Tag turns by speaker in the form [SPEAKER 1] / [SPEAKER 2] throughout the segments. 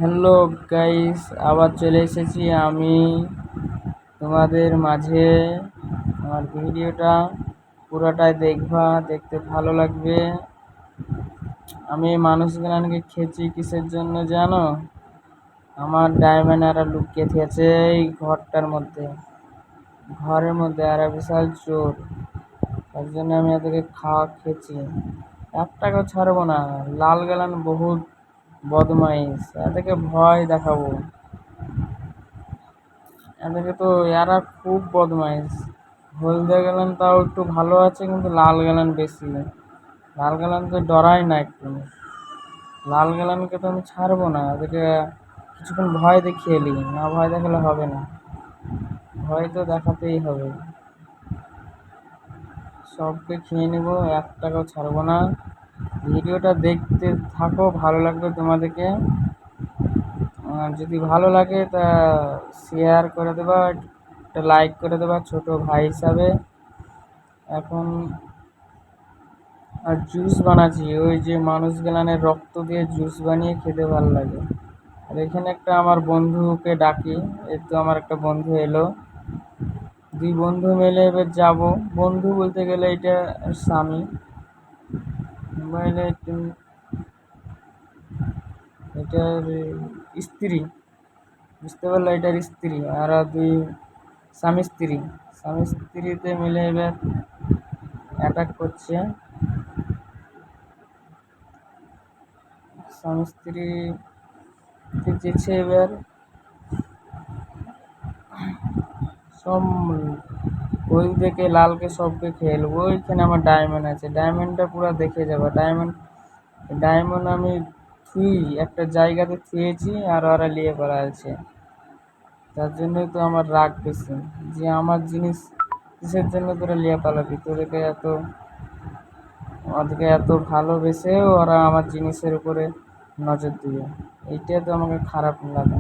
[SPEAKER 1] Hello guys, আবার চলে এসেছি আমি তোমাদের মাঝে। আমার ভিডিওটা পুরোটাই দেখবা, দেখতে ভালো লাগবে। আমি মানুষগুলানকে খেয়েছি কিসের জন্য জানো? আমার ডায়মন্ড লুকিয়ে থেকেছে এই ঘরের মধ্যে আর বিশাল চোর। তার জন্য আমি এদেরকে খেয়েছি। একটাকেও ছাড়বো না। লাল গেলান বহুত বদমাইশ, এদেরকে ভয় দেখাবো। এদেরকে তো এরা খুব বদমাইশ। হলদে গেলান তাও একটু ভালো আছে, কিন্তু লাল গেলান বেশি। লাল গেলান তো ডরাই না একটু। লাল গেলানকে তো আমি ছাড়বো না। এদেরকে কিছুক্ষণ ভয় দেখিয়ে এলি, না ভয় দেখালে হবে না। ভয় তো দেখাতেই হবে। সবকে খেয়ে নেবো, একটাকেও ছাড়বো না। ভিডিওটা দেখতে থাকো, ভালো লাগবে তোমাদেরকে। যদি ভালো লাগে তা শেয়ার করে দেবা, একটা লাইক করে দেবা ছোট ভাই হিসাবে। এখন আর জুস বানাচ্ছি, ওই যে মানুষগুলানের রক্ত দিয়ে জুস বানিয়ে খেতে ভালো লাগে। আর এখানে একটা আমার বন্ধুকে ডাকি, এই তো আমার একটা বন্ধু এলো। দুই বন্ধু মিলে এবার যাবো। বন্ধু বলতে গেলে এটা স্বামী, মোবাইলে এটার স্ত্রী, বুঝতে পারলো, এটার স্ত্রী। আর দুই স্বামী স্ত্রীতে মিলে এবার অ্যাটাক করছে। স্বামী স্ত্রী যেছে এবার সব ওই থেকে লালকে সবকে খেয়ে নেবো। ওইখানে আমার ডায়মন্ড আছে, ডায়মন্ডটা পুরো দেখে যাবো। ডায়মন্ড আমি একটা জায়গাতে থুয়েছি, আর ওরা নিয়ে করা আছে। তার জন্যই তো আমার রাগ বেশি, যে আমার জিনিস কিসের জন্য তোরা লিয়ে পালাবি। ওদেরকে এত ভালোবেসে ওরা আমার জিনিসের উপরে নজর দিবে, এইটা তো আমাকে খারাপ লাগে।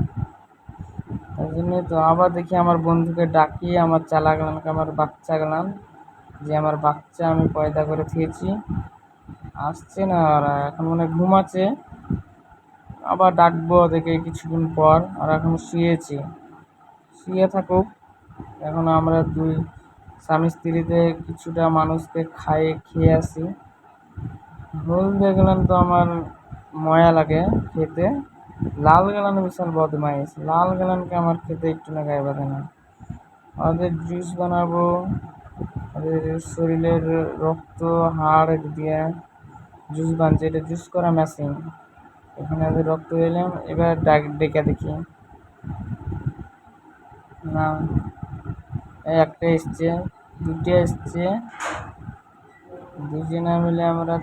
[SPEAKER 1] তাই জন্যই তো আবার দেখি আমার বন্ধুকে ডাকি, আমার চালাগলানকে, আমার বাচ্চা গেলাম, যে আমার বাচ্চা আমি পয়দা করে থুয়েছি। আসছে না ওরা, এখন মনে হয় ঘুমাচ্ছে। আবার ডাকবো ওদেরকে কিছুক্ষণ পর। আর এখন শুয়ে থাকুক। এখন আমরা দুই স্বামী স্ত্রীতে কিছুটা মানুষকে খেয়ে আসি। হলদে গেলান তো আমার ময়া লাগে খেতে। লাল গেলান বিশাল বদমাইশ, লাল গেলানকে আমার খেতে একটু না গায়ে বাঁধে না। ওদের জুস বানাবো, ওদের শরীরের রক্ত হাড় দিয়ে জুস বানছে, এটা জুস করা মেশিন। এখানে ওদের রক্ত এলাম, এবার ডেকে দেখি। না, একটা এসছে, দুটো এসছে। দুজনা মিলে আমরা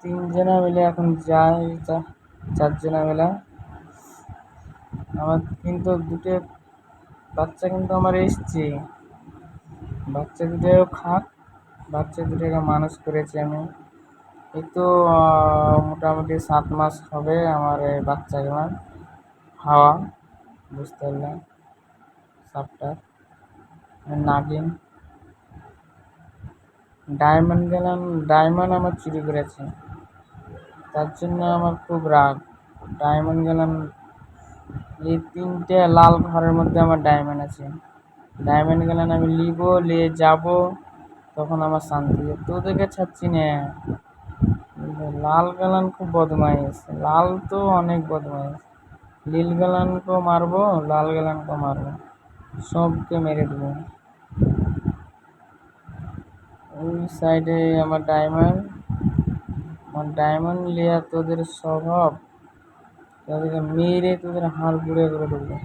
[SPEAKER 1] তিনজনা মিলে এখন যাই। চারজনা মিলে আমার কিন্তু দুটো বাচ্চা কিন্তু আমার এসছে। বাচ্চা দুটো খাক, বাচ্চা দুটোকে মানুষ করেছি আমি। এই তো মোটামুটি 7 মাস হবে আমার এই বাচ্চাগুলো হাওয়া, বুঝতে পারলাম। সাপটা নাগিন ডায়মন্ড আমার চুরি করেছে, তার জন্য আমার খুব রাগ। ডায়মন্ড গেলাম, এই 3টে লাল ঘরের মধ্যে আমার ডায়মন্ড আছে। ডায়মন্ড গেলাম আমি নিয়ে যাবো, তখন আমার শান্তি। তোদেরকে ছাড়ছি না। লাল গেলান খুব বদমাইশ, লাল তো অনেক বদমাইশ। নীল গেলানকেও মারবো, লাল গেলানকেও মারবো, সবকে মেরে দেবো। ওই সাইডে আমার ডায়মন্ড লিয়া তোদের স্বভাব, তাদেরকে মেরে তোদের হাড় গুঁড়ো করে দেবো।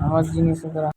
[SPEAKER 1] আমার জিনিস তোরা